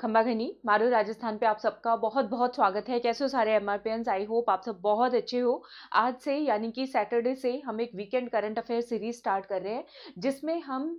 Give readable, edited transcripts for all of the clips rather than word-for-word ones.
खंबाघनी मारू राजस्थान पे आप सबका बहुत बहुत स्वागत है। कैसे हो सारे एमआरपीएंस? आई होप आप सब बहुत अच्छे हो। आज से यानी कि सैटरडे से हम एक weekend current affair series start कर रहे हैं, जिसमें हम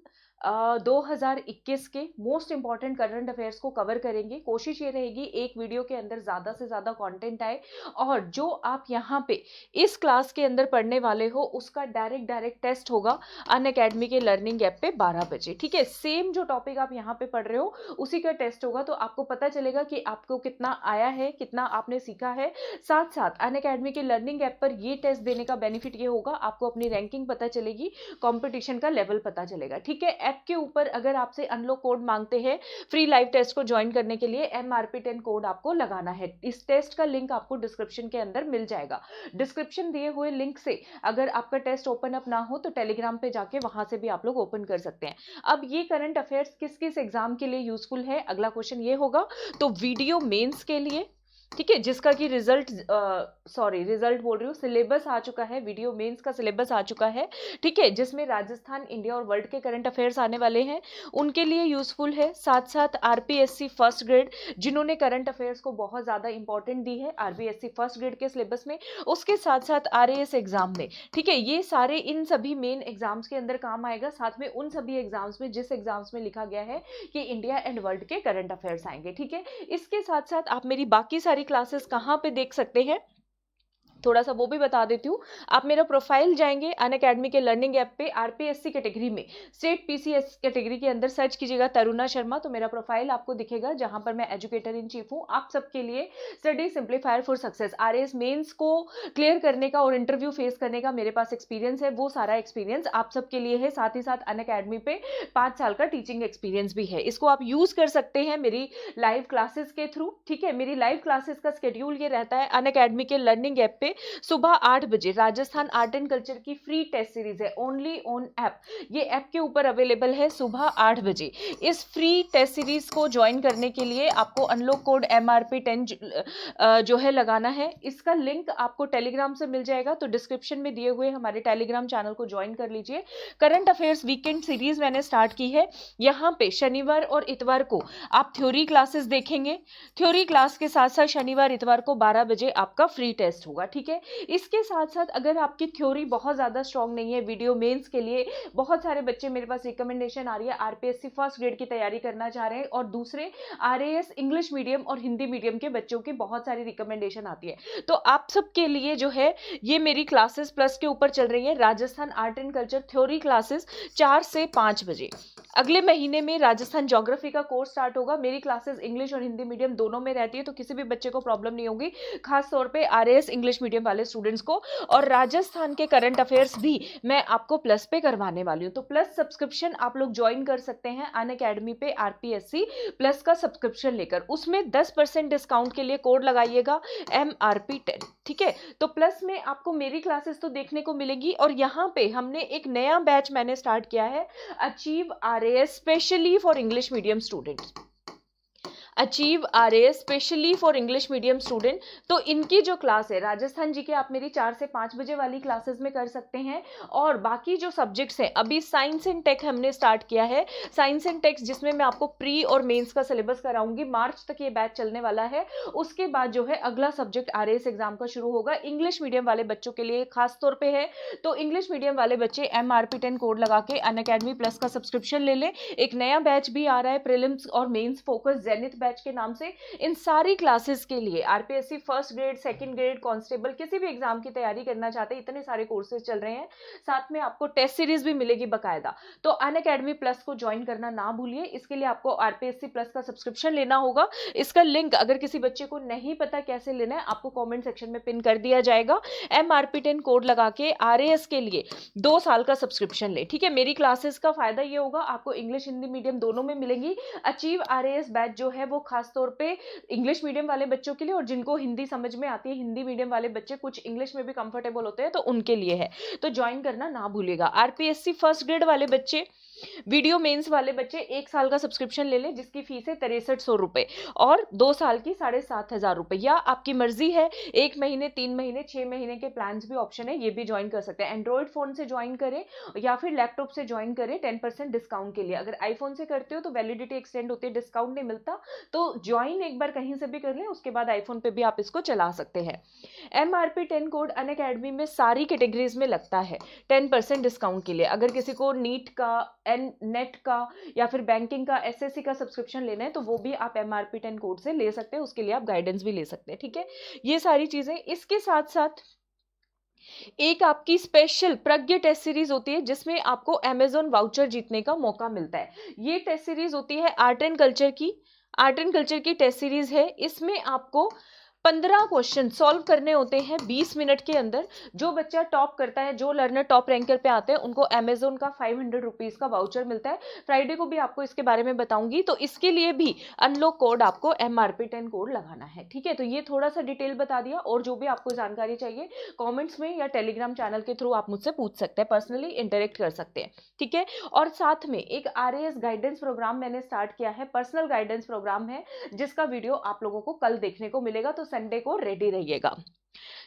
2021 के मोस्ट इंपॉर्टेंट करंट अफेयर्स को कवर करेंगे। कोशिश ये रहेगी एक वीडियो के अंदर ज़्यादा से ज़्यादा कंटेंट आए, और जो आप यहाँ पे इस क्लास के अंदर पढ़ने वाले हो उसका डायरेक्ट टेस्ट होगा अनअकैडमी के लर्निंग ऐप पे 12 बजे। ठीक है, सेम जो टॉपिक आप यहाँ पे पढ़ रहे हो उसी का टेस्ट होगा, तो आपको पता चलेगा कि आपको कितना आया है, कितना आपने सीखा है। साथ साथ अनअकैडमी के लर्निंग ऐप पर ये टेस्ट देने का बेनिफिट ये होगा, आपको अपनी रैंकिंग पता चलेगी, कंपटीशन का लेवल पता चलेगा। ठीक है, ऐप के ऊपर अगर आपसे अनलॉक कोड मांगते हैं फ्री लाइव टेस्ट को ज्वाइन करने के लिए, MRP10 कोड आपको लगाना है। इस टेस्ट का लिंक आपको डिस्क्रिप्शन के अंदर मिल जाएगा। डिस्क्रिप्शन दिए हुए लिंक से अगर आपका टेस्ट ओपन अप ना हो तो टेलीग्राम पे जाके वहां से भी आप लोग ओपन कर सकते हैं। अब ये करंट अफेयर्स किस किस एग्जाम के लिए यूजफुल है, अगला क्वेश्चन ये होगा। तो वीडियो मेंस के लिए, ठीक है, जिसका कि रिजल्ट बोल रही हूँ, सिलेबस आ चुका है, वीडियो मेंस का सिलेबस आ चुका है। ठीक है, जिसमें राजस्थान, इंडिया और वर्ल्ड के करंट अफेयर्स आने वाले हैं, उनके लिए यूजफुल है। साथ साथ आरपीएससी फर्स्ट ग्रेड, जिन्होंने करंट अफेयर्स को बहुत ज्यादा इंपॉर्टेंट दी है आरपीएससी फर्स्ट ग्रेड के सिलेबस में, उसके साथ साथ आरएएस एग्जाम में। ठीक है, ये सारे इन सभी मेन एग्जाम्स के अंदर काम आएगा। साथ में उन सभी एग्जाम्स में जिस एग्जाम्स में लिखा गया है कि इंडिया एंड वर्ल्ड के करंट अफेयर्स आएंगे। ठीक है, इसके साथ साथ आप मेरी बाकी सारी क्लासेस कहां पे देख सकते हैं, थोड़ा सा वो भी बता देती हूँ। आप मेरा प्रोफाइल जाएंगे अनअकैडमी के लर्निंग ऐप पे, आरपीएससी कैटेगरी में स्टेट पीसीएस कैटेगरी के अंदर सर्च कीजिएगा तरुणा शर्मा, तो मेरा प्रोफाइल आपको दिखेगा, जहां पर मैं एजुकेटर इन चीफ हूँ। आप सबके लिए study simplifier for success, RAS mains को क्लियर करने का और इंटरव्यू फेस करने का मेरे पास एक्सपीरियंस है, वो सारा एक्सपीरियंस आप सबके लिए है। साथ ही साथ अनअकैडमी पे 5 साल का टीचिंग एक्सपीरियंस भी है, इसको आप यूज कर सकते हैं मेरी लाइव क्लासेस के थ्रू। ठीक है, मेरी लाइव क्लासेस का स्केड्यूल ये रहता है अनअकैडमी के लर्निंग ऐप पे सुबह 8 बजे राजस्थान आर्ट एंड कल्चर की फ्री टेस्ट सीरीज है, ओनली ऑन ऐप। ये ऐप के ऊपर अवेलेबल है सुबह 8 बजे। इस फ्री टेस्ट सीरीज को ज्वाइन करने के लिए आपको अनलॉक कोड MRP10 जो है लगाना है। इसका लिंक आपको टेलीग्राम से मिल जाएगा, तो डिस्क्रिप्शन में दिए हुए हमारे टेलीग्राम चैनल को ज्वाइन कर लीजिए। करंट अफेयर्स वीकेंड सीरीज मैंने स्टार्ट की है। यहाँ पे शनिवार और इतवार को आप थ्योरी क्लासेस देखेंगे। थ्योरी क्लास के साथ साथ शनिवार इतवार को 12 बजे आपका फ्री टेस्ट होगा। ठीक है, इसके साथ साथ अगर आपकी थ्योरी बहुत ज्यादा स्ट्रांग नहीं है, वीडियो मेंस के लिए बहुत सारे बच्चे मेरे पास रिकमेंडेशन आ रही है, आरपीएससी फर्स्ट ग्रेड की तैयारी करना चाह रहे हैं, और दूसरे आरएएस इंग्लिश मीडियम और हिंदी मीडियम के बच्चों की बहुत सारी रिकमेंडेशन आती है, तो आप सबके लिए जो है ये मेरी क्लासेस प्लस के ऊपर चल रही है। Rajasthan art and culture theory classes 4 से 5 बजे। अगले महीने में राजस्थान ज्योग्राफी का कोर्स स्टार्ट होगा। मेरी क्लासेस इंग्लिश और हिंदी मीडियम दोनों में रहती है, तो किसी भी बच्चे को प्रॉब्लम नहीं होगी, खास तौर पे आरएएस इंग्लिश मीडियम वाले स्टूडेंट्स को। और राजस्थान के करंट अफेयर्स भी मैं आपको प्लस पे करवाने वाली हूँ, तो प्लस सब्सक्रिप्शन आप लोग ज्वाइन कर सकते हैं अनअकैडमी पे आरपीएससी प्लस का सब्सक्रिप्शन लेकर। उसमें 10% डिस्काउंट के लिए कोड लगाइएगा MRP10। ठीक है, तो प्लस में आपको मेरी क्लासेस तो देखने को मिलेगी, और यहाँ पे हमने एक नया बैच मैंने स्टार्ट किया है, achieve RAS specially for English medium students. Achieve RAS specially for English medium student, तो इनकी जो क्लास है राजस्थान जी के, आप मेरी 4 से 5 बजे वाली क्लासेस में कर सकते हैं। और बाकी जो सब्जेक्ट्स हैं, अभी साइंस एंड टेक हमने स्टार्ट किया है, साइंस एंड टेक्स, जिसमें मैं आपको प्री और मेंस का सिलेबस कराऊंगी। मार्च तक ये बैच चलने वाला है। उसके बाद जो है अगला सब्जेक्ट आरएएस एग्जाम का शुरू होगा, इंग्लिश मीडियम वाले बच्चों के लिए खास तौर पर है। तो इंग्लिश मीडियम वाले बच्चे MRP10 कोड लगा के अनअकैडमी प्लस का सब्सक्रिप्शन ले लें। एक नया बैच भी आ रहा है प्रीलिम्स और मेंस फोकस जेनिथ बैच के नाम से। इन सारी क्लासेस के लिए RPSC first grade, second grade, constable, किसी भी एग्जाम की तैयारी करना चाहते हैं, इतने सारे कोर्सेज चल रहे हैं। साथ में आपको टेस्ट सीरीज भी मिलेगी बकायदा, तो अनअकैडमी प्लस को ज्वाइन करना ना भूलिए। इसके लिए आपको आरपीएससी प्लस का सब्सक्रिप्शन लेना होगा। इसका लिंक अगर किसी बच्चे को नहीं पता कैसे लेना है, आपको कॉमेंट सेक्शन में पिन कर दिया जाएगा। MRP10 कोड लगा के आरएएस के लिए 2 साल का सब्सक्रिप्शन ले। ठीक है, मेरी क्लासेस का फायदा ये होगा, आपको इंग्लिश हिंदी मीडियम दोनों में मिलेंगी। अचीव आरएएस बैच जो है वो खास तौर पे इंग्लिश मीडियम वाले बच्चों के लिए, और जिनको हिंदी समझ में आती है, हिंदी मीडियम वाले बच्चे कुछ इंग्लिश में भी कंफर्टेबल होते हैं, तो उनके लिए है, तो ज्वाइन करना ना भूलिएगा। आरपीएससी फर्स्ट ग्रेड वाले बच्चे वीडियो मेंस वाले बच्चे 1 साल का सब्सक्रिप्शन ले लें, जिसकी फीस है 6300 रुपए, और 2 साल की 7500 रुपए, या आपकी मर्जी है 1 महीने, 3 महीने, 6 महीने के प्लान भी ऑप्शन है, ये भी ज्वाइन कर सकते हैं। एंड्रॉइड फोन से ज्वाइन करें या फिर लैपटॉप से ज्वाइन करें 10% डिस्काउंट के लिए। अगर आईफोन से करते हो तो वैलिडिटी एक्सटेंड होती है, डिस्काउंट नहीं मिलता, तो ज्वाइन एक बार कहीं से भी कर लें, उसके बाद आईफोन पे भी आप इसको चला सकते हैं। MRP 10 कोड अनअकैडमी में सारी कैटेगरीज में लगता है 10% डिस्काउंट के लिए। अगर किसी को नीट का, नेट का या फिर बैंकिंग का, SSC का सब्सक्रिप्शन लेना है तो वो भी आप MRP 10 कोड से ले सकते हैं, उसके लिए आप गाइडेंस भी ले सकते हैं। ठीक है, ये सारी चीजें। इसके साथ साथ एक आपकी स्पेशल प्रज्ञ टेस्ट सीरीज होती है, जिसमें आपको अमेजोन वाउचर जीतने का मौका मिलता है। ये टेस्ट सीरीज होती है आर्ट एंड कल्चर की टेस्ट सीरीज है। इसमें आपको 15 क्वेश्चन सॉल्व करने होते हैं 20 मिनट के अंदर। जो बच्चा टॉप करता है, जो लर्नर टॉप रैंकर पे आते हैं, उनको अमेजोन का 500 रुपीज का वाउचर मिलता है। फ्राइडे को भी आपको इसके बारे में बताऊंगी, तो इसके लिए भी अनलॉक कोड आपको MRP 10 कोड लगाना है। ठीक है, तो ये थोड़ा सा डिटेल बता दिया, और जो भी आपको जानकारी चाहिए कॉमेंट्स में या टेलीग्राम चैनल के थ्रू आप मुझसे पूछ सकते हैं, पर्सनली इंटरेक्ट कर सकते हैं। ठीक है, और साथ में एक RAS गाइडेंस प्रोग्राम मैंने स्टार्ट किया है, पर्सनल गाइडेंस प्रोग्राम है, जिसका वीडियो आप लोगों को कल देखने को मिलेगा, तो संडे को रेडी रहिएगा।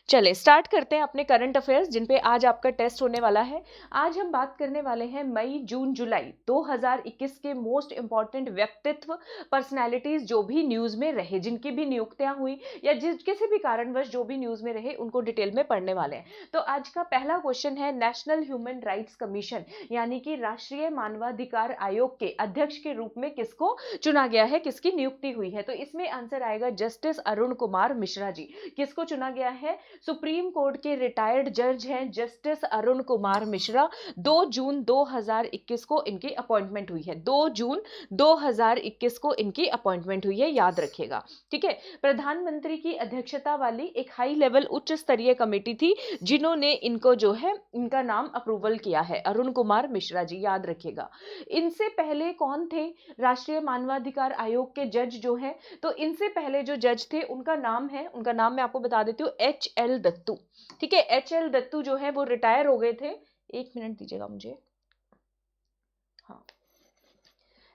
चले स्टार्ट करते हैं अपने करंट अफेयर्स, जिन पे आज आपका टेस्ट होने वाला है। आज हम बात करने वाले हैं मई, जून, जुलाई 2021 के मोस्ट इंपॉर्टेंट व्यक्तित्व, पर्सनैलिटीज जो भी न्यूज में रहे, जिनकी भी नियुक्तियां हुई या जिस किसी भी कारणवश जो भी न्यूज में रहे, उनको डिटेल में पढ़ने वाले हैं। तो आज का पहला क्वेश्चन है, नेशनल ह्यूमन राइट्स कमीशन यानी कि राष्ट्रीय मानवाधिकार आयोग के अध्यक्ष के रूप में किसको चुना गया है, किसकी नियुक्ति हुई है? तो इसमें आंसर आएगा जस्टिस अरुण कुमार मिश्रा जी। किसको चुना गया है? सुप्रीम कोर्ट के रिटायर्ड जज हैं जस्टिस अरुण कुमार मिश्रा। 2 जून 2021 को इनकी अपॉइंटमेंट हुई है। 2 जून 2021 को इनकी अपॉइंटमेंट हुई है, याद रखिएगा। ठीक है, प्रधानमंत्री की अध्यक्षता वाली एक हाई लेवल उच्च स्तरीय कमेटी थी, जिन्होंने इनको जो है, इनका नाम अप्रूवल किया है, अरुण कुमार मिश्रा जी, याद रखिएगा। इनसे पहले कौन थे राष्ट्रीय मानवाधिकार आयोग के जज जो है? तो इनसे पहले जो जज थे उनका नाम है, उनका नाम मैं आपको बता देती हूँ, HL दत्तू। ठीक है, HL दत्तू जो है वो रिटायर हो गए थे। 1 मिनट दीजिएगा मुझे। हाँ,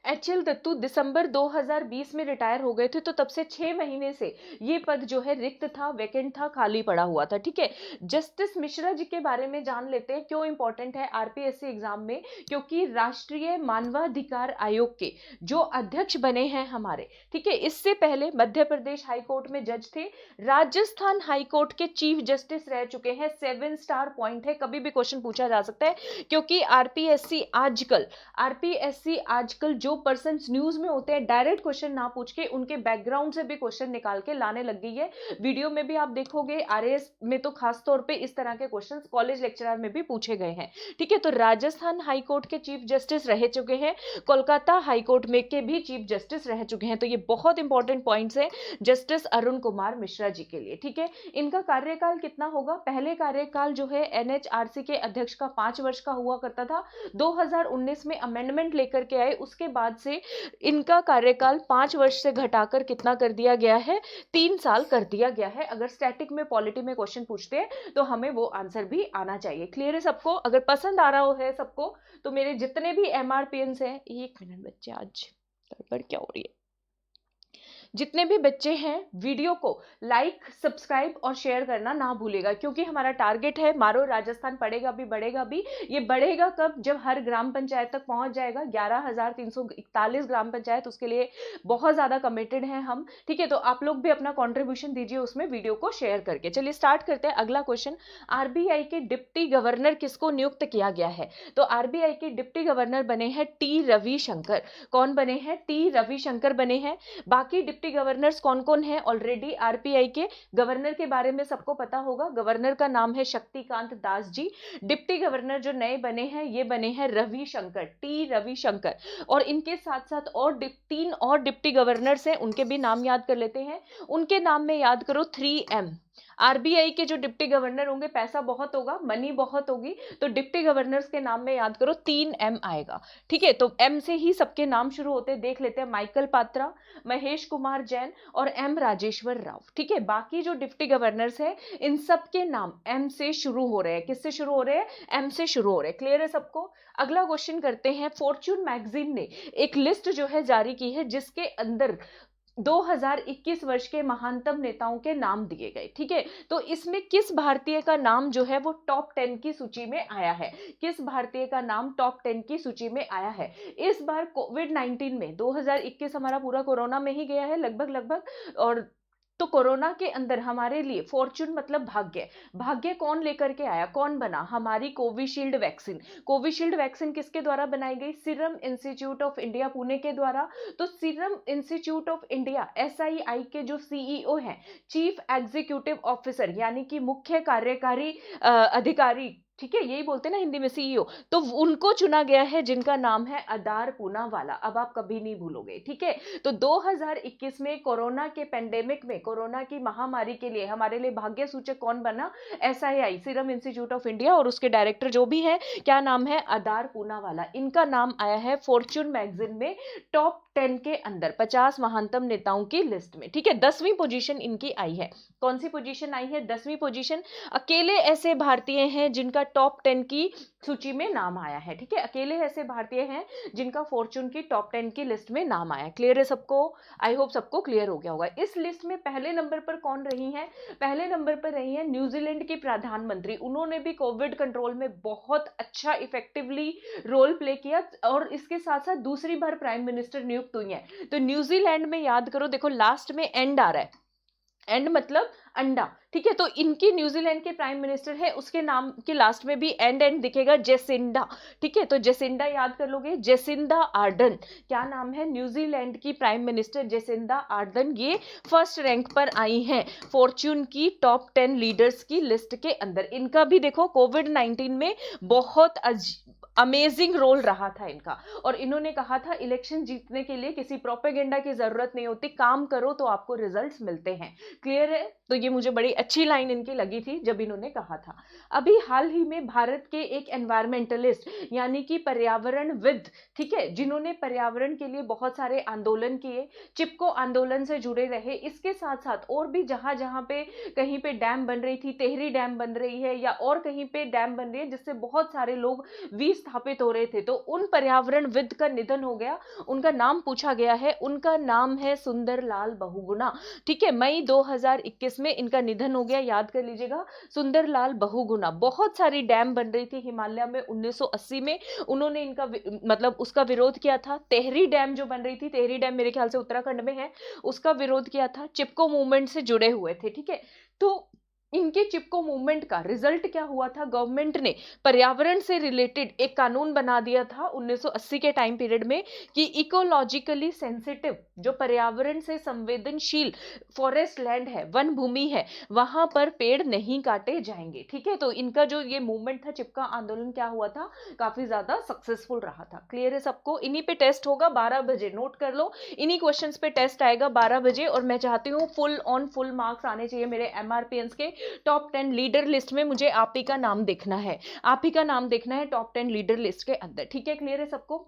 HL दत्तू दिसंबर 2020 में रिटायर हो गए थे, तो तब से 6 महीने से ये पद जो है रिक्त था, वैकेंट था, खाली पड़ा हुआ था। ठीक है, जस्टिस मिश्रा जी के बारे में जान लेते हैं, क्यों इंपॉर्टेंट है RPSC एग्जाम में, क्योंकि राष्ट्रीय मानवाधिकार आयोग के जो अध्यक्ष बने हैं हमारे, ठीक है, इससे पहले मध्य प्रदेश हाईकोर्ट में जज थे, राजस्थान हाईकोर्ट के चीफ जस्टिस रह चुके हैं। 7 स्टार पॉइंट है, कभी भी क्वेश्चन पूछा जा सकता है, क्योंकि RPSC आजकल जो पर्सन न्यूज में होते हैं, डायरेक्ट क्वेश्चन ना पूछ के उनके बैकग्राउंड से भी क्वेश्चन निकाल के लाने लग गई है। वीडियो में भी आप देखोगे, RAS में तो खास तौर पे इस तरह के क्वेश्चंस कॉलेज लेक्चरर में भी पूछे गए हैं। ठीक है, तो राजस्थान हाईकोर्ट के चीफ जस्टिस रह चुके हैं, कोलकाता हाईकोर्ट में के भी चीफ जस्टिस रह चुके हैं। तो ये बहुत इंपॉर्टेंट पॉइंट्स है जस्टिस अरुण कुमार मिश्रा जी के लिए। ठीक है, इनका कार्यकाल कितना होगा? पहले कार्यकाल जो है NHRC के अध्यक्ष का 5 वर्ष का हुआ करता था। 2019 में अमेंडमेंट लेकर के आए, उसके बाद से इनका कार्यकाल 5 वर्ष से घटाकर कितना कर दिया गया है? 3 साल कर दिया गया है। अगर स्टैटिक में, पॉलिटी में क्वेश्चन पूछते हैं तो हमें वो आंसर भी आना चाहिए। क्लियर है सबको? अगर पसंद आ रहा है सबको, तो मेरे जितने भी MRPNs हैं, 1 मिनट बच्चे, आज गड़बड़ क्या हो रही है, जितने भी बच्चे हैं वीडियो को लाइक, सब्सक्राइब और शेयर करना ना भूलेगा, क्योंकि हमारा टारगेट है मारो राजस्थान पढ़ेगा भी बढ़ेगा भी। ये बढ़ेगा कब? जब हर ग्राम पंचायत तक पहुंच जाएगा। 11,341 ग्राम पंचायत, उसके लिए बहुत ज्यादा कमिटेड हैं हम। ठीक है, तो आप लोग भी अपना कॉन्ट्रीब्यूशन दीजिए उसमें, वीडियो को शेयर करके। चलिए स्टार्ट करते हैं। अगला क्वेश्चन, RBI के डिप्टी गवर्नर किसको नियुक्त किया गया है? तो RBI के डिप्टी गवर्नर बने हैं T रविशंकर। कौन बने हैं? T रविशंकर बने हैं। बाकी डिप्टी गवर्नर्स कौन कौन है? ऑलरेडी RPI के गवर्नर के बारे में सबको पता होगा, गवर्नर का नाम है शक्तिकांत दास जी। डिप्टी गवर्नर जो नए बने हैं, ये बने हैं रविशंकर, T रविशंकर। और इनके साथ साथ और 3 और डिप्टी गवर्नर्स हैं, उनके भी नाम याद कर लेते हैं। उनके नाम में याद करो 3M, आरबीआई के जो डिप्टी गवर्नर होंगे, पैसा बहुत होगा, मनी बहुत होगी, तो डिप्टी गवर्नर्स के नाम में याद करो 3 M आएगा। ठीक है, तो M से ही सबके नाम शुरू होते हैं। देख लेते हैं, माइकल पात्रा, महेश कुमार जैन और M राजेश्वर राव। ठीक है, बाकी जो डिप्टी गवर्नर्स है इन सब के नाम M से शुरू हो रहे हैं। किससे शुरू हो रहे हैं? M से शुरू हो रहे हैं। क्लियर है सबको? अगला क्वेश्चन करते हैं। फॉर्च्यून मैगजीन ने एक लिस्ट जो है जारी की है, जिसके अंदर 2021 वर्ष के महानतम नेताओं के नाम दिए गए। ठीक है, तो इसमें किस भारतीय का नाम जो है वो टॉप 10 की सूची में आया है? किस भारतीय का नाम टॉप 10 की सूची में आया है? इस बार कोविड-19 में 2021 हमारा पूरा कोरोना में ही गया है लगभग, और तो कोरोना के अंदर हमारे लिए फॉर्च्यून मतलब भाग्य। भाग्य कौन लेकर के आया, कौन बना? हमारी कोविशील्ड वैक्सीन। कोविशील्ड वैक्सीन किसके द्वारा बनाई गई? Serum institute of India Pune के द्वारा। तो serum institute of India SII के जो सीईओ हैं, चीफ एग्जीक्यूटिव ऑफिसर, यानी कि मुख्य कार्यकारी अधिकारी, ठीक है, यही बोलते हैं ना हिंदी में, सीईओ, तो उनको चुना गया है, जिनका नाम है अदार पूनावाला। अब आप कभी नहीं भूलोगे। ठीक है, तो 2021 में कोरोना के पेंडेमिक में, कोरोना की महामारी के लिए हमारे लिए भाग्य सूचक कौन बना? SII, serum institute of India, और उसके डायरेक्टर जो भी है, क्या नाम है? अदार पूनावाला। इनका नाम आया है फॉर्च्यून मैगजीन में टॉप 10 के अंदर 50 महानतम नेताओं की लिस्ट में। ठीक है, 10वीं पोजीशन इनकी आई है। कौन सी पोजीशन आई है? 10वीं पोजीशन। अकेले ऐसे भारतीय हैं जिनका टॉप 10 की सूची में नाम आया है। ठीक है, अकेले ऐसे भारतीय हैं जिनका फॉर्च्यून की टॉप 10 की लिस्ट में नाम आया है। क्लियर है सबको? आई होप सबको क्लियर हो गया होगा। इस लिस्ट में पहले नंबर पर कौन रही है? पहले नंबर पर रही है न्यूजीलैंड की प्रधानमंत्री। उन्होंने भी कोविड कंट्रोल में बहुत अच्छा इफेक्टिवली रोल प्ले किया, और इसके साथ साथ दूसरी बार प्राइम मिनिस्टर नियुक्त हुई है। तो न्यूजीलैंड में याद करो, देखो लास्ट में एंड आ रहा है, एंड मतलब अंडा। ठीक है, तो इनकी न्यूजीलैंड के प्राइम मिनिस्टर है, उसके नाम के लास्ट में भी एंड दिखेगा, जेसिंडा। ठीक है, तो जेसिंडा याद कर लोगे, जेसिंडा आर्डन। क्या नाम है? न्यूजीलैंड की प्राइम मिनिस्टर जेसिंडा आर्डन। ये फर्स्ट रैंक पर आई हैं फॉर्च्यून की टॉप 10 लीडर्स की लिस्ट के अंदर। इनका भी देखो कोविड-19 में बहुत अमेजिंग रोल रहा था इनका, और इन्होंने कहा था इलेक्शन जीतने के लिए किसी प्रोपेगेंडा की जरूरत नहीं होती, काम करो तो आपको रिजल्ट्स मिलते हैं। क्लियर है? तो ये मुझे बड़ी अच्छी लाइन इनकी लगी थी जब इन्होंने कहा था। अभी हाल ही में भारत के एक एनवायरमेंटलिस्ट, यानी कि पर्यावरणविद, ठीक है, जिन्होंने पर्यावरण के लिए बहुत सारे आंदोलन किए, चिपको आंदोलन से जुड़े रहे, इसके साथ साथ और भी जहां जहां पे कहीं पे डैम बन रही थी, टेहरी डैम बन रही है, या और कहीं पे डैम बन रही है जिससे बहुत सारे लोग विस्थापित हो रहे थे, तो उन पर्यावरणविद का निधन हो गया। उनका नाम पूछा गया है, उनका नाम है सुंदरलाल बहुगुणा। ठीक है, मई 2021 में इनका निधन हो गया, याद कर लीजिएगा, सुंदरलाल बहुगुणा। बहुत सारी डैम बन रही थी हिमालय में 1980 में, उन्होंने इनका मतलब उसका विरोध किया था। टेहरी डैम जो बन रही थी, टेहरी डैम मेरे ख्याल से उत्तराखंड में है, उसका विरोध किया था। चिपको मूवमेंट से जुड़े हुए थे। ठीक है, तो इनके चिपको मूवमेंट का रिजल्ट क्या हुआ था? गवर्नमेंट ने पर्यावरण से रिलेटेड एक कानून बना दिया था 1980 के टाइम पीरियड में, कि इकोलॉजिकली सेंसिटिव, जो पर्यावरण से संवेदनशील फॉरेस्ट लैंड है, वन भूमि है, वहां पर पेड़ नहीं काटे जाएंगे। ठीक है, तो इनका जो ये मूवमेंट था, चिपका आंदोलन, क्या हुआ था? काफी ज्यादा सक्सेसफुल रहा था। क्लियर है सबको? इन्हीं पे टेस्ट होगा 12 बजे, नोट कर लो, इन्हीं क्वेश्चंस पे टेस्ट आएगा 12 बजे, और मैं चाहती हूँ फुल मार्क्स आने चाहिए मेरे एमआरपीएंस के। टॉप 10 लीडर लिस्ट में मुझे आप ही का नाम देखना है, आप ही का नाम देखना है टॉप 10 लीडर लिस्ट के अंदर। ठीक है, क्लियर है सबको?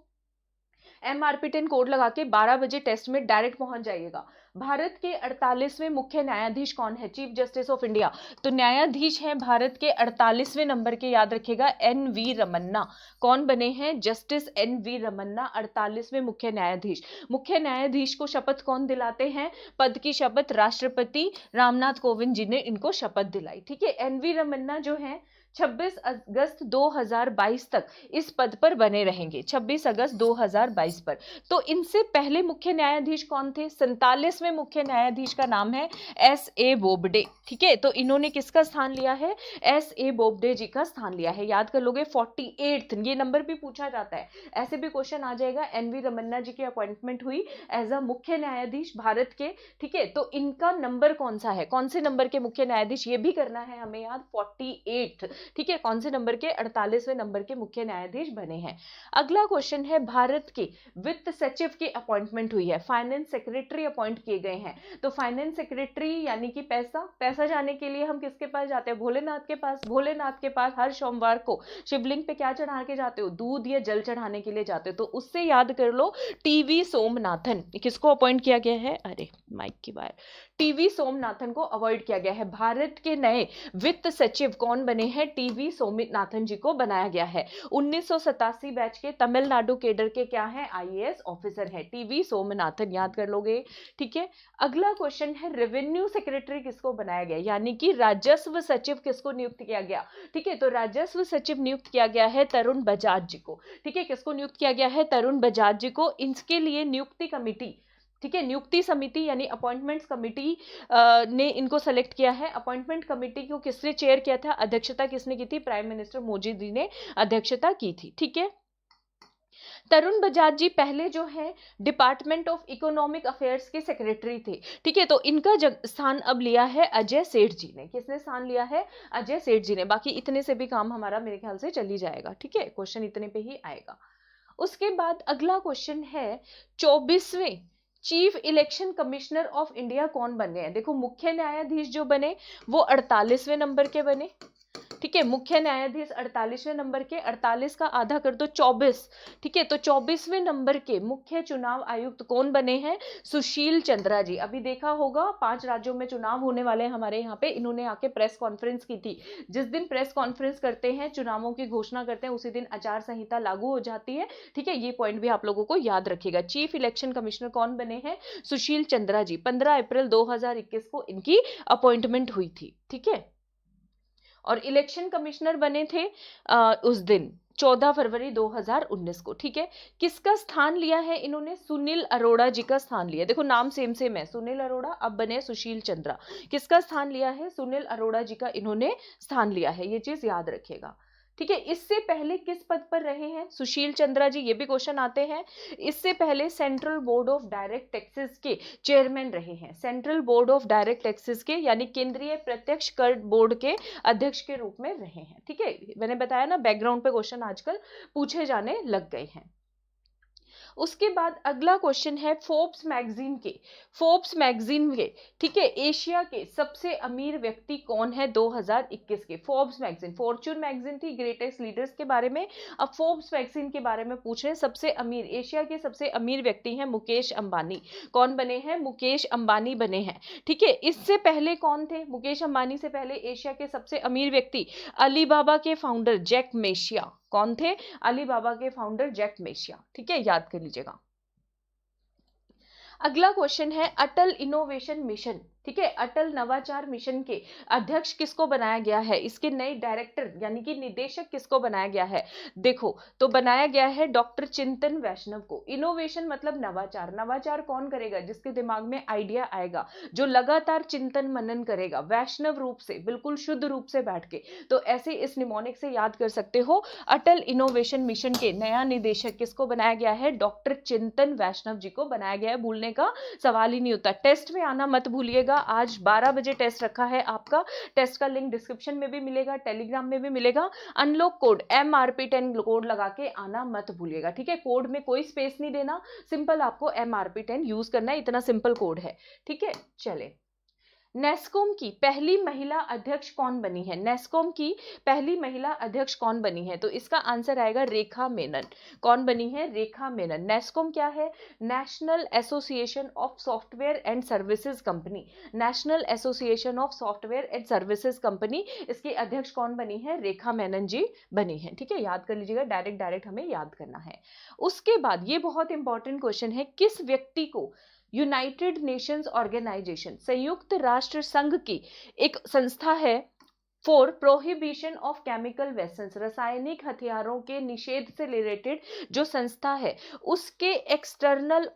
एमआरपी 10 कोड लगा के 12 बजे टेस्ट में डायरेक्ट पहुंच जाइएगा। भारत के 48वें मुख्य न्यायाधीश कौन है? Chief justice of India. तो न्यायाधीश हैं भारत के 48वें नंबर के, याद रखिएगा, एन.वी. रमन्ना। कौन बने हैं? Justice NV. रमन्ना 48वें मुख्य न्यायाधीश। मुख्य न्यायाधीश को शपथ कौन दिलाते हैं? पद की शपथ राष्ट्रपति रामनाथ कोविंद जी ने इनको शपथ दिलाई। ठीक है, एन.वी. रमन्ना जो है 26 अगस्त 2022 तक इस पद पर बने रहेंगे, 26 अगस्त 2022 पर। तो इनसे पहले मुख्य न्यायाधीश कौन थे? 47वें मुख्य न्यायाधीश का नाम है S.A. बोबडे। ठीक है, तो इन्होंने किसका स्थान लिया है? S.A. बोबडे जी का स्थान लिया है। याद कर लोगे 48, ये नंबर भी पूछा जाता है, ऐसे भी क्वेश्चन आ जाएगा। एन.वी. रमन्ना जी की अपॉइंटमेंट हुई एज अ मुख्य न्यायाधीश भारत के। ठीक है, तो इनका नंबर कौन सा है? कौन से नंबर के मुख्य न्यायाधीश? ये भी करना है हमें याद, 48। ठीक है, कौन से नंबर के? 48वें नंबर के मुख्य न्यायाधीश बने हैं। अगला क्वेश्चन है, भारत के वित्त सचिव की अपॉइंटमेंट हुई है, फाइनेंस सेक्रेटरी अपॉइंट किए गए हैं। तो फाइनेंस सेक्रेटरी यानी कि पैसा जाने के लिए हम किसके पास जाते हैं? भोलेनाथ के पास। भोलेनाथ के पास हर सोमवार को शिवलिंग पे क्या चढ़ा के जाते हो? दूध या जल चढ़ाने के लिए जाते हो। तो उससे याद कर लो, टीवी सोमनाथन किसको अपॉइंट किया गया है? अरे माइक की वायर, टीवी सोमनाथन को अवॉइड किया गया है। भारत के नए वित्त सचिव कौन बने हैं? टीवी सोमनाथन जी को बनाया गया है। 1987 बैच के तमिलनाडु केडर के क्या है? आईएएस ऑफिसर है, टीवी सोमनाथन, याद कर लोगे। ठीक है, अगला क्वेश्चन है, रेवेन्यू सेक्रेटरी किसको बनाया गया, यानी कि राजस्व सचिव किसको नियुक्त किया गया? ठीक है, तो राजस्व सचिव नियुक्त किया गया है तरुण बजाज जी को। ठीक है, किसको नियुक्त किया गया है? तरुण बजाज जी को। इसके लिए नियुक्ति कमिटी, ठीक है, नियुक्ति समिति यानी अपॉइंटमेंट्स कमिटी ने इनको सेलेक्ट किया है। अपॉइंटमेंट कमिटी को किसने चेयर किया था? अध्यक्षता किसने की थी? प्राइम मिनिस्टर मोदी जी ने अध्यक्षता की थी। ठीक है, तरुण बजाज जी पहले जो है डिपार्टमेंट ऑफ इकोनॉमिक अफेयर्स के सेक्रेटरी थे। ठीक है, तो इनका स्थान अब लिया है अजय सेठ जी ने। किसने स्थान लिया है? अजय सेठ जी ने। बाकी इतने से भी काम हमारा मेरे ख्याल से चल ही जाएगा। ठीक है, क्वेश्चन इतने पे ही आएगा। उसके बाद अगला क्वेश्चन है, 24वें chief election commissioner of India कौन बने हैं? देखो, मुख्य न्यायाधीश जो बने वो 48वें नंबर के बने। ठीक है, मुख्य न्यायाधीश 48वें नंबर के, 48 का आधा कर दो 24। ठीक है, तो 24वें नंबर के मुख्य चुनाव आयुक्त कौन बने हैं? सुशील चंद्रा जी। अभी देखा होगा 5 राज्यों में चुनाव होने वाले हैं हमारे यहाँ पे, इन्होंने आके प्रेस कॉन्फ्रेंस की थी। जिस दिन प्रेस कॉन्फ्रेंस करते हैं, चुनावों की घोषणा करते हैं, उसी दिन आचार संहिता लागू हो जाती है। ठीक है, ये पॉइंट भी आप लोगों को याद रखिएगा। चीफ इलेक्शन कमिश्नर कौन बने हैं? सुशील चंद्रा जी। 15 अप्रैल 2021 को इनकी अपॉइंटमेंट हुई थी। ठीक है, और इलेक्शन कमिश्नर बने थे उस दिन 14 फरवरी 2019 को। ठीक है, किसका स्थान लिया है इन्होंने? सुनील अरोड़ा जी का स्थान लिया। देखो, नाम सेम सेम है, सुनील अरोड़ा, अब बने सुशील चंद्रा। किसका स्थान लिया है? सुनील अरोड़ा जी का इन्होंने स्थान लिया है, ये चीज याद रखिएगा। ठीक है, इससे पहले किस पद पर रहे हैं सुशील चंद्रा जी? ये भी क्वेश्चन आते हैं। इससे पहले central board of direct taxes के चेयरमैन रहे हैं। Central board of direct taxes के यानी केंद्रीय प्रत्यक्ष कर बोर्ड के अध्यक्ष के रूप में रहे हैं। ठीक है, मैंने बताया ना, बैकग्राउंड पे क्वेश्चन आजकल पूछे जाने लग गए हैं। उसके बाद अगला क्वेश्चन है, फोर्ब्स मैगजीन के, ठीक है, एशिया के सबसे अमीर व्यक्ति कौन है 2021 के? फोर्ब्स मैगजीन, फॉर्च्यून मैगजीन थी ग्रेटेस्ट लीडर्स के बारे में, अब फोर्ब्स मैगजीन के बारे में पूछ रहे हैं। सबसे अमीर, एशिया के सबसे अमीर व्यक्ति हैं मुकेश अंबानी। कौन बने हैं? मुकेश अंबानी बने हैं। ठीक है, इससे पहले कौन थे? मुकेश अंबानी से पहले एशिया के सबसे अमीर व्यक्ति अलीबाबा के फाउंडर जैक मेशिया। कौन थे? अलीबाबा के फाउंडर जैक मेशिया। ठीक है, याद कर लीजिएगा। अगला क्वेश्चन है, अटल इनोवेशन मिशन, ठीक है, अटल नवाचार मिशन के अध्यक्ष किसको बनाया गया है? इसके नए डायरेक्टर यानी कि निदेशक किसको बनाया गया है? देखो, तो बनाया गया है डॉक्टर चिंतन वैष्णव को। इनोवेशन मतलब नवाचार। नवाचार कौन करेगा? जिसके दिमाग में आइडिया आएगा, जो लगातार चिंतन मनन करेगा, वैष्णव रूप से, बिल्कुल शुद्ध रूप से बैठ के। तो ऐसे इस निमोनिक से याद कर सकते हो, अटल इनोवेशन मिशन के नया निदेशक किसको बनाया गया है? डॉक्टर चिंतन वैष्णव जी को बनाया गया है। भूलने का सवाल ही नहीं होता। टेस्ट में आना मत भूलिएगा, आज 12 बजे टेस्ट रखा है आपका। टेस्ट का लिंक डिस्क्रिप्शन में भी मिलेगा, टेलीग्राम में भी मिलेगा। अनलॉक कोड MRP10 कोड लगा के आना मत भूलिएगा। ठीक है, कोड में कोई स्पेस नहीं देना, सिंपल आपको MRP10 यूज करना है, इतना सिंपल कोड है। ठीक है, चले, नेस्कॉम की पहली महिला अध्यक्ष कौन बनी है? नेस्कॉम की पहली महिला अध्यक्ष कौन बनी है? तो इसका आंसर आएगा रेखा मेनन। कौन बनी है? रेखा मेनन। नेस्कॉम क्या है? National association of software and services company. National association of software and services company, इसकी अध्यक्ष कौन बनी है? रेखा मेनन जी बनी है। ठीक है, याद कर लीजिएगा, डायरेक्ट हमें याद करना है। उसके बाद ये बहुत इंपॉर्टेंट क्वेश्चन है, किस व्यक्ति को यूनाइटेड नेशंस ऑर्गेनाइजेशन, संयुक्त राष्ट्र संघ की एक संस्था है for prohibition of chemical weapons, रासायनिक हथियारों के निषेध से रिलेटेड जो संस्था है, उसके एक्सटर्नल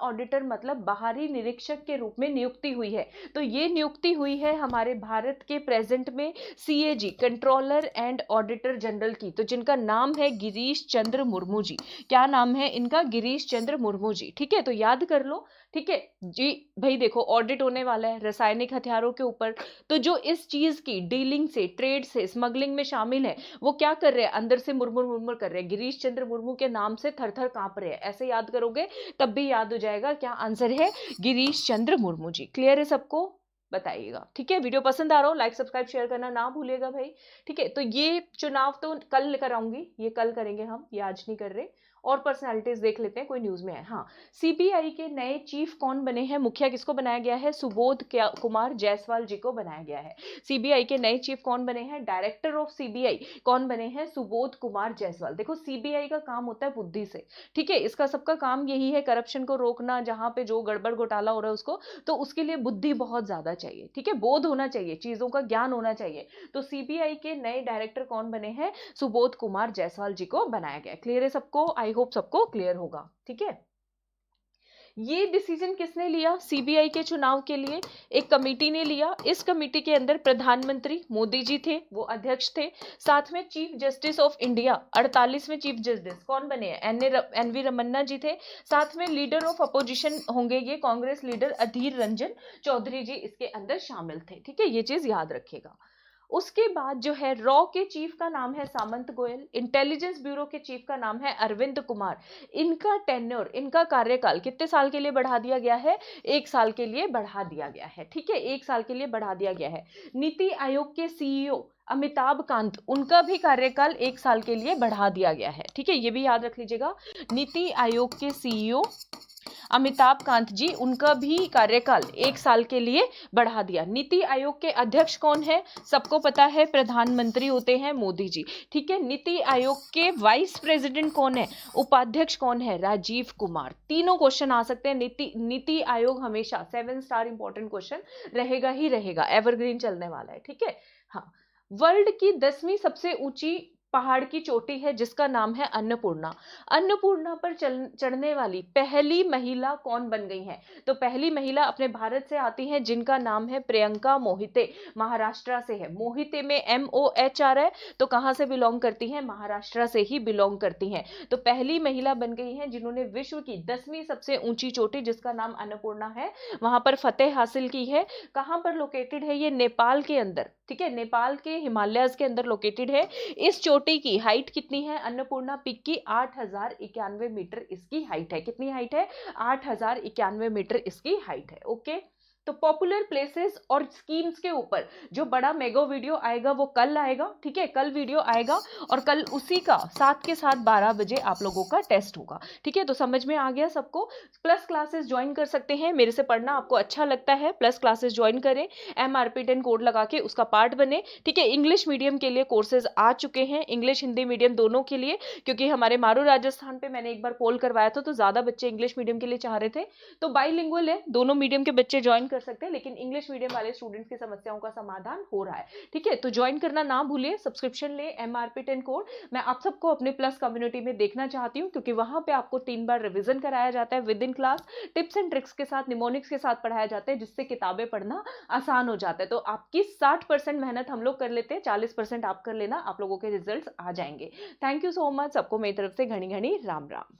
ऑडिटर मतलब बाहरी निरीक्षक के रूप में नियुक्ति हुई है। तो ये नियुक्ति हुई है हमारे भारत के प्रेजेंट में CAG, controller and auditor general की, तो जिनका नाम है गिरीश चंद्र मुर्मू जी। क्या नाम है इनका? गिरीश चंद्र मुर्मू जी। ठीक है, तो याद कर लो, ठीक है जी। भाई देखो, ऑडिट होने वाला है रासायनिक हथियारों के ऊपर, तो जो इस चीज की डीलिंग से, ट्रेड से, स्मगलिंग में शामिल है, वो क्या कर रहे हैं, अंदर से मुरमुर मुरमुर कर रहे हैं, गिरीश चंद्र मुर्मू के नाम से थर थर कांप रहे हैं। ऐसे याद करोगे तब भी याद हो जाएगा। क्या आंसर है? गिरीश चंद्र मुर्मू जी। क्लियर है सबको? बताइएगा। ठीक है, वीडियो पसंद आ रहा हो लाइक सब्सक्राइब शेयर करना ना भूलिएगा भाई। ठीक है, तो ये चुनाव तो कल कराऊंगी, ये कल करेंगे हम, ये आज नहीं कर रहे। और पर्सनालिटीज देख लेते हैं, कोई न्यूज में है। हाँ, सीबीआई के नए चीफ कौन बने हैं? मुखिया किसको बनाया गया है? सुबोध कुमार जायसवाल जी को बनाया गया है। सीबीआई के नए चीफ कौन बने हैं? डायरेक्टर ऑफ सीबीआई कौन बने हैं? सुबोध कुमार जायसवाल। देखो, सीबीआई का काम होता है बुद्धि से, ठीक है, इसका सबका काम यही है, करप्शन को रोकना, जहां पे जो गड़बड़ घोटाला हो रहा है उसको, तो उसके लिए बुद्धि बहुत ज्यादा चाहिए, ठीक है, बोध होना चाहिए, चीजों का ज्ञान होना चाहिए। तो सीबीआई के नए डायरेक्टर कौन बने हैं? सुबोध कुमार जायसवाल जी को बनाया गया। क्लियर है सबको? आई होप सबको क्लियर होगा। ठीक है, ये डिसीजन किसने लिया? सीबीआई के चुनाव के लिए एक कमेटी ने लिया। इस कमेटी के अंदर प्रधानमंत्री मोदी जी थे, वो अध्यक्ष थे। साथ में चीफ जस्टिस ऑफ इंडिया 48वें चीफ जस्टिस कौन बने हैं? एन वी रमन्ना जी थे। साथ में लीडर ऑफ अपोजिशन होंगे ये कांग्रेस लीडर अधीर रंजन चौधरी जी इसके अंदर शामिल थे। ठीक है, ये चीज याद रखेगा। उसके बाद जो है रॉ के चीफ का नाम है सामंत गोयल, इंटेलिजेंस ब्यूरो के चीफ का नाम है अरविंद कुमार। इनका टेन्योर, इनका कार्यकाल कितने साल के लिए बढ़ा दिया गया है? 1 साल के लिए बढ़ा दिया गया है। ठीक है, 1 साल के लिए बढ़ा दिया गया है। नीति आयोग के सीईओ अमिताभ कांत, उनका भी कार्यकाल 1 साल के लिए बढ़ा दिया गया है। ठीक है, ये भी याद रख लीजिएगा। नीति आयोग के सीईओ अमिताभ कांत जी, उनका भी कार्यकाल 1 साल के लिए बढ़ा दिया। नीति आयोग के अध्यक्ष कौन है? सबको पता है, प्रधानमंत्री होते हैं मोदी जी। ठीक है, नीति आयोग के वाइस प्रेसिडेंट कौन है? उपाध्यक्ष कौन है? राजीव कुमार। तीनों क्वेश्चन आ सकते हैं। नीति आयोग हमेशा 7 स्टार इंपॉर्टेंट क्वेश्चन रहेगा ही रहेगा, एवरग्रीन चलने वाला है। ठीक है, हाँ। वर्ल्ड की 10वीं सबसे ऊंची पहाड़ की चोटी है जिसका नाम है अन्नपूर्णा। अन्नपूर्णा पर चढ़ने वाली पहली महिला कौन बन गई है? तो पहली महिला अपने भारत से आती है जिनका नाम है प्रियंका मोहिते, महाराष्ट्र से है। मोहिते में MOH आ रहा है, तो कहां से बिलोंग करती है? महाराष्ट्र से ही बिलोंग करती हैं। तो पहली महिला बन गई है जिन्होंने विश्व की 10वीं सबसे ऊंची चोटी जिसका नाम अन्नपूर्णा है, वहां पर फतेह हासिल की है। कहां पर लोकेटेड है ये? नेपाल के अंदर। ठीक है, नेपाल के हिमालयस के अंदर लोकेटेड है। इस चोटी की हाइट कितनी है? अन्नपूर्णा पीक की 8091 मीटर इसकी हाइट है। कितनी हाइट है? 8091 मीटर इसकी हाइट है। ओके, तो पॉपुलर प्लेसेस और स्कीम्स के ऊपर जो बड़ा मेगा वीडियो आएगा वो कल आएगा। ठीक है, कल वीडियो आएगा और कल उसी का साथ के साथ 12 बजे आप लोगों का टेस्ट होगा। ठीक है, तो समझ में आ गया सबको? प्लस क्लासेस ज्वाइन कर सकते हैं, मेरे से पढ़ना आपको अच्छा लगता है, प्लस क्लासेस ज्वाइन करें, MRP10 कोड लगा के उसका पार्ट बने। ठीक है, इंग्लिश मीडियम के लिए कोर्सेज आ चुके हैं, इंग्लिश हिंदी मीडियम दोनों के लिए, क्योंकि हमारे मारू राजस्थान पे मैंने एक बार पोल करवाया था तो ज्यादा बच्चे इंग्लिश मीडियम के लिए चाह रहे थे। तो बाइलिंगुअल है, दोनों मीडियम के बच्चे ज्वाइन कर सकते हैं, लेकिन इंग्लिश मीडियम वाले स्टूडेंट्स की समस्याओं का समाधान हो रहा है। ठीक है, तो ज्वाइन करना ना भूलिए, सब्सक्रिप्शन ले, MRP10 कोड। मैं आप सबको अपने प्लस कम्युनिटी में देखना चाहती हूँ, क्योंकि वहां पे आपको 3 बार रिवीजन कराया जाता है with in class, tips and tricks के साथ, निमोनिक्स के साथ पढ़ाया जाता है, जिससे किताबें पढ़ना आसान हो जाता है। तो आपकी 60% मेहनत हम लोग कर लेते हैं, 40% आप कर लेना, आप लोगों के रिजल्ट आ जाएंगे। थैंक यू सो मच, सबको मेरी तरफ से घनी घनी राम राम।